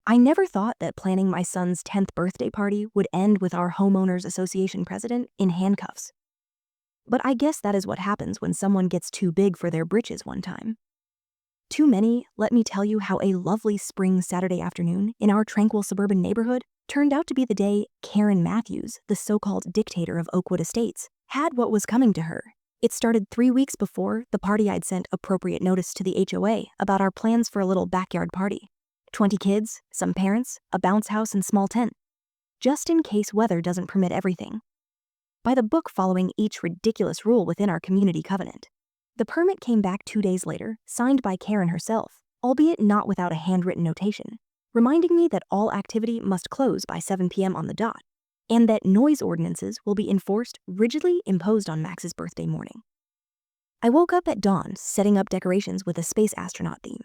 I never thought that planning my son's 10th birthday party would end with our homeowners association president in handcuffs. But I guess that is what happens when someone gets too big for their britches one time. Too many, let me tell you how a lovely spring Saturday afternoon in our tranquil suburban neighborhood turned out to be the day Karen Matthews, the so-called dictator of Oakwood Estates, had what was coming to her. It started 3 weeks before the party I'd sent appropriate notice to the HOA about our plans for a little backyard party. 20 kids, some parents, a bounce house and small tent. Just in case weather doesn't permit everything. By the book following each ridiculous rule within our community covenant. The permit came back 2 days later, signed by Karen herself, albeit not without a handwritten notation, reminding me that all activity must close by 7 p.m. on the dot, and that noise ordinances will be enforced rigidly imposed on Max's birthday morning. I woke up at dawn setting up decorations with a space astronaut theme.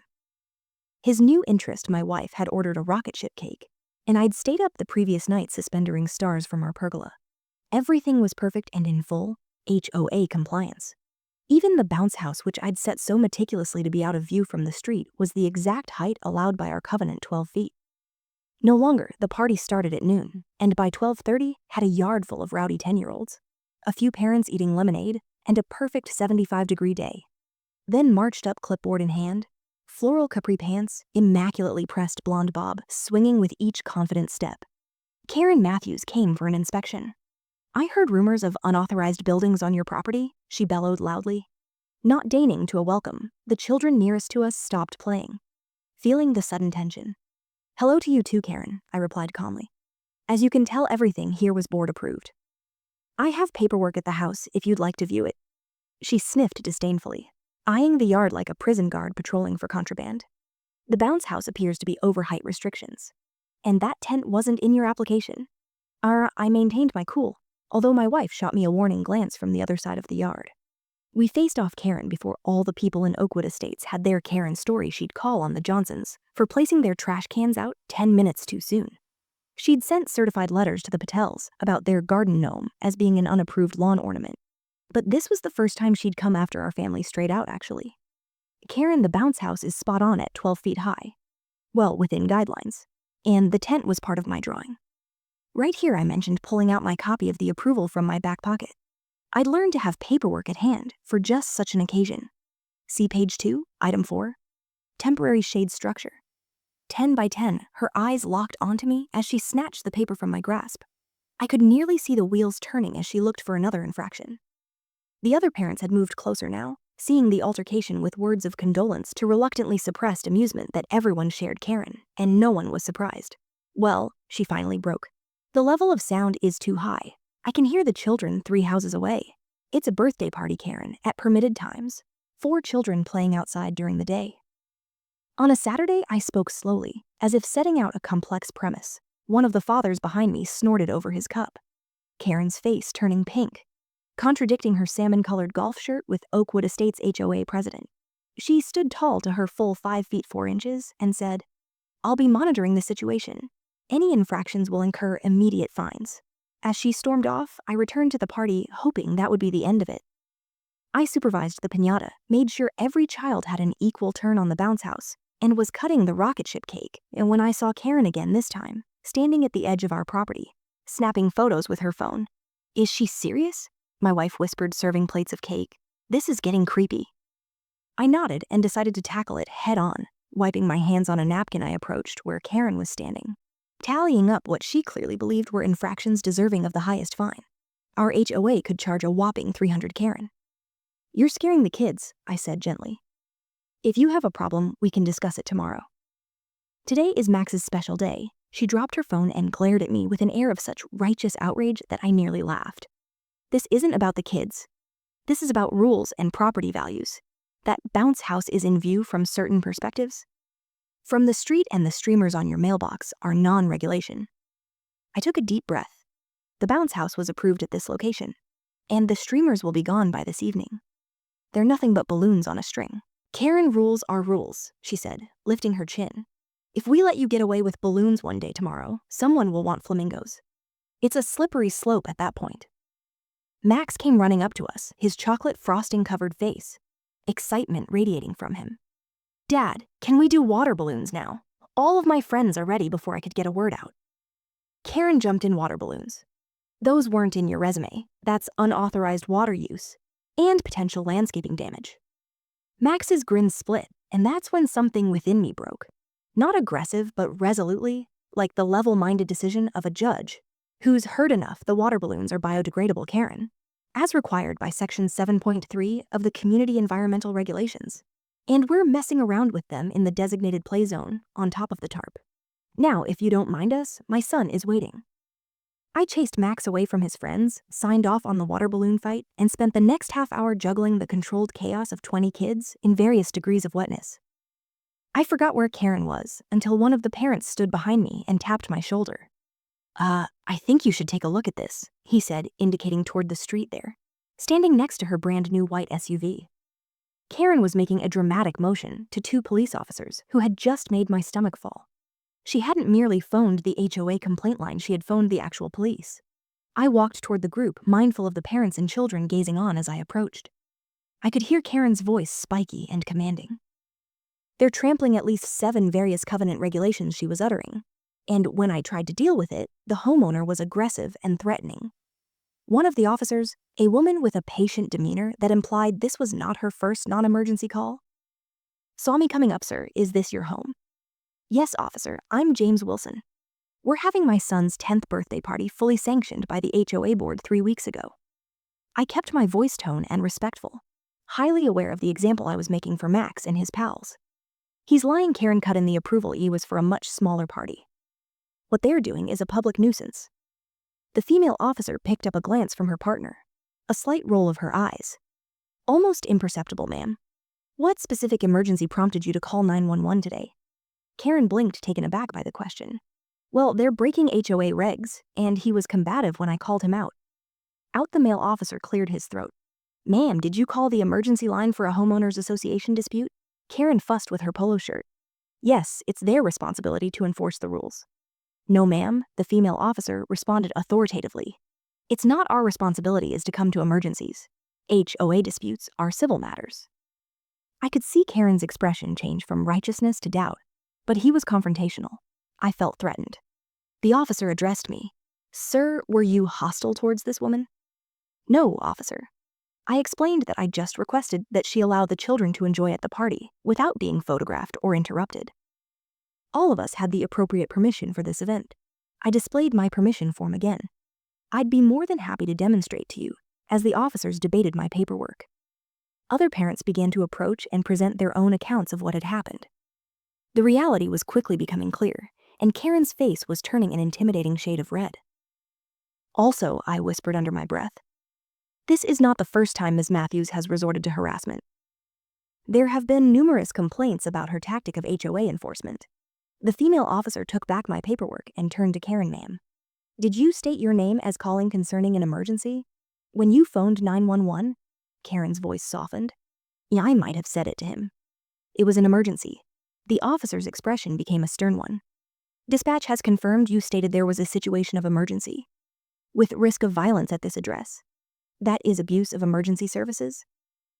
His new interest, my wife, had ordered a rocket ship cake, and I'd stayed up the previous night suspendering stars from our pergola. Everything was perfect and in full HOA compliance. Even the bounce house, which I'd set so meticulously to be out of view from the street, was the exact height allowed by our covenant, 12 feet. No longer, the party started at noon, and by 12:30 had a yard full of rowdy 10-year-olds, a few parents eating lemonade, and a perfect 75-degree day. Then marched up clipboard in hand, floral capri pants, immaculately pressed blonde bob, swinging with each confident step. Karen Matthews came for an inspection. "I heard rumors of unauthorized buildings on your property," she bellowed loudly. Not deigning to a welcome, the children nearest to us stopped playing, feeling the sudden tension. "Hello to you too, Karen," I replied calmly. "As you can tell, everything here was board approved. I have paperwork at the house if you'd like to view it." She sniffed disdainfully, eyeing the yard like a prison guard patrolling for contraband. "The bounce house appears to be over height restrictions. And that tent wasn't in your application." I maintained my cool, although my wife shot me a warning glance from the other side of the yard. We faced off Karen before all the people in Oakwood Estates had their Karen story she'd call on the Johnsons for placing their trash cans out 10 minutes too soon. She'd sent certified letters to the Patels about their garden gnome as being an unapproved lawn ornament. But this was the first time she'd come after our family straight out, actually. "Karen, the bounce house is spot on at 12 feet high. Well, within guidelines. And the tent was part of my drawing." Right here I mentioned pulling out my copy of the approval from my back pocket. I'd learned to have paperwork at hand for just such an occasion. See page 2, item 4. Temporary shade structure. 10 by 10, her eyes locked onto me as she snatched the paper from my grasp. I could nearly see the wheels turning as she looked for another infraction. The other parents had moved closer now, seeing the altercation with words of condolence to reluctantly suppressed amusement that everyone shared Karen, and no one was surprised. "Well," she finally broke, "the level of sound is too high. I can hear the children 3 houses away. It's a birthday party, Karen, at permitted times. 4 children playing outside during the day." On a Saturday, I spoke slowly, as if setting out a complex premise. One of the fathers behind me snorted over his cup, Karen's face turning pink, contradicting her salmon-colored golf shirt with Oakwood Estates HOA president. She stood tall to her full 5 feet 4 inches and said, "I'll be monitoring the situation. Any infractions will incur immediate fines." As she stormed off, I returned to the party, hoping that would be the end of it. I supervised the piñata, made sure every child had an equal turn on the bounce house, and was cutting the rocket ship cake, and when I saw Karen again this time, standing at the edge of our property, snapping photos with her phone. "Is she serious?" my wife whispered, serving plates of cake. "This is getting creepy." I nodded and decided to tackle it head on, wiping my hands on a napkin. I approached where Karen was standing, tallying up what she clearly believed were infractions deserving of the highest fine. Our HOA could charge a whopping 300 Karen. "You're scaring the kids," I said gently. "If you have a problem, we can discuss it tomorrow." "Today is Max's special day." She dropped her phone and glared at me with an air of such righteous outrage that I nearly laughed. "This isn't about the kids. This is about rules and property values. That bounce house is in view from certain perspectives. From the street, and the streamers on your mailbox are non-regulation." I took a deep breath. The bounce house was approved at this location, and the streamers will be gone by this evening. They're nothing but balloons on a string. "Karen, rules are rules," she said, lifting her chin. "If we let you get away with balloons one day tomorrow, someone will want flamingos. It's a slippery slope at that point." Max came running up to us, his chocolate frosting-covered face, excitement radiating from him. "Dad, can we do water balloons now? All of my friends are ready before I could get a word out. Karen jumped in water balloons. Those weren't in your resume. That's unauthorized water use and potential landscaping damage. Max's grin split, and that's when something within me broke. Not aggressive, but resolutely, like the level-minded decision of a judge who's heard enough the water balloons are biodegradable, Karen, as required by Section 7.3 of the Community Environmental Regulations. And we're messing around with them in the designated play zone on top of the tarp. Now, if you don't mind us, my son is waiting. I chased Max away from his friends, signed off on the water balloon fight, and spent the next half hour juggling the controlled chaos of 20 kids in various degrees of wetness. I forgot where Karen was until one of the parents stood behind me and tapped my shoulder. I think you should take a look at this, he said, indicating toward the street there, standing next to her brand new white SUV. Karen was making a dramatic motion to two police officers who had just made my stomach fall. She hadn't merely phoned the HOA complaint line, she had phoned the actual police. I walked toward the group, mindful of the parents and children gazing on as I approached. I could hear Karen's voice spiky and commanding. They're trampling at least 7 various covenant regulations she was uttering, and when I tried to deal with it, the homeowner was aggressive and threatening. One of the officers, a woman with a patient demeanor that implied this was not her first non-emergency call. Saw me coming up, sir. Is this your home? Yes, officer, I'm James Wilson. We're having my son's 10th birthday party fully sanctioned by the HOA board 3 weeks ago. I kept my voice tone and respectful, highly aware of the example I was making for Max and his pals. He's lying. Karen cut in. The approval was for a much smaller party. What they're doing is a public nuisance. The female officer picked up a glance from her partner, a slight roll of her eyes. Almost imperceptible, ma'am. What specific emergency prompted you to call 911 today? Karen blinked, taken aback by the question. Well, they're breaking HOA regs, and he was combative when I called him out. The male officer cleared his throat. Ma'am, did you call the emergency line for a homeowners association dispute? Karen fussed with her polo shirt. Yes, it's their responsibility to enforce the rules. No, ma'am, the female officer responded authoritatively. It's not our responsibility is to come to emergencies. HOA disputes are civil matters. I could see Karen's expression change from righteousness to doubt, but he was confrontational. I felt threatened. The officer addressed me. Sir, were you hostile towards this woman? No, officer. I explained that I just requested that she allow the children to enjoy at the party without being photographed or interrupted. All of us had the appropriate permission for this event. I displayed my permission form again. I'd be more than happy to demonstrate to you as the officers debated my paperwork. Other parents began to approach and present their own accounts of what had happened. The reality was quickly becoming clear, and Karen's face was turning an intimidating shade of red. Also, I whispered under my breath, this is not the first time Ms. Matthews has resorted to harassment. There have been numerous complaints about her tactic of HOA enforcement. The female officer took back my paperwork and turned to Karen. Ma'am, did you state your name as calling concerning an emergency? When you phoned 911? Karen's voice softened. Yeah, I might have said it to him. It was an emergency. The officer's expression became a stern one. Dispatch has confirmed you stated there was a situation of emergency, with risk of violence at this address. That is abuse of emergency services.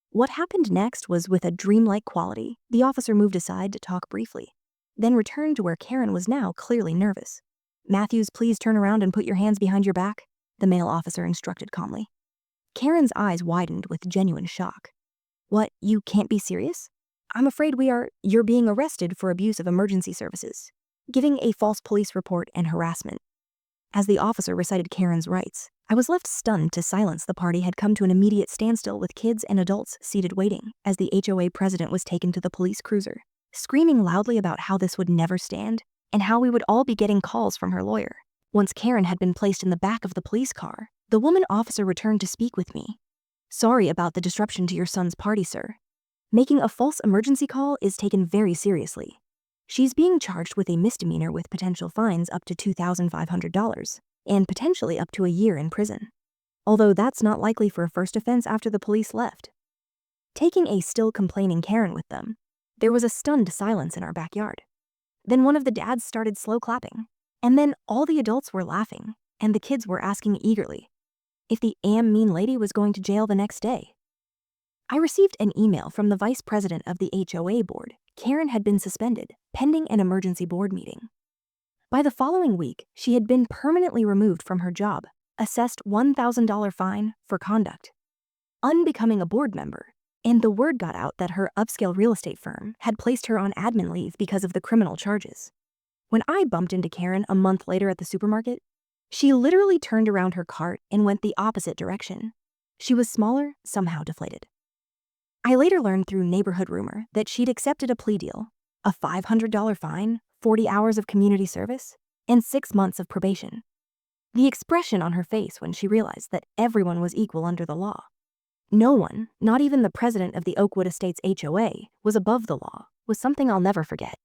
What happened next was with a dreamlike quality. The officer moved aside to talk briefly, then returned to where Karen was now clearly nervous. Matthews, please turn around and put your hands behind your back, the male officer instructed calmly. Karen's eyes widened with genuine shock. What, you can't be serious? I'm afraid you're being arrested for abuse of emergency services, giving a false police report and harassment. As the officer recited Karen's rights, I was left stunned to silence. The party had come to an immediate standstill with kids and adults seated waiting as the HOA president was taken to the police cruiser, screaming loudly about how this would never stand and how we would all be getting calls from her lawyer. Once Karen had been placed in the back of the police car, the woman officer returned to speak with me. Sorry about the disruption to your son's party, sir. Making a false emergency call is taken very seriously. She's being charged with a misdemeanor with potential fines up to $2,500 and potentially up to a year in prison. Although that's not likely for a first offense after the police left. Taking a still complaining Karen with them, there was a stunned silence in our backyard. Then one of the dads started slow clapping, and then all the adults were laughing, and the kids were asking eagerly if the mean lady was going to jail the next day. I received an email from the vice president of the HOA board Karen had been suspended, pending an emergency board meeting. By the following week, she had been permanently removed from her job, assessed $1,000 fine for conduct unbecoming a board member, and the word got out that her upscale real estate firm had placed her on admin leave because of the criminal charges. When I bumped into Karen a month later at the supermarket, she literally turned around her cart and went the opposite direction. She was smaller, somehow deflated. I later learned through neighborhood rumor that she'd accepted a plea deal, a $500 fine, 40 hours of community service, and 6 months of probation. The expression on her face when she realized that everyone was equal under the law. No one, not even the president of the Oakwood Estates HOA, was above the law, was something I'll never forget.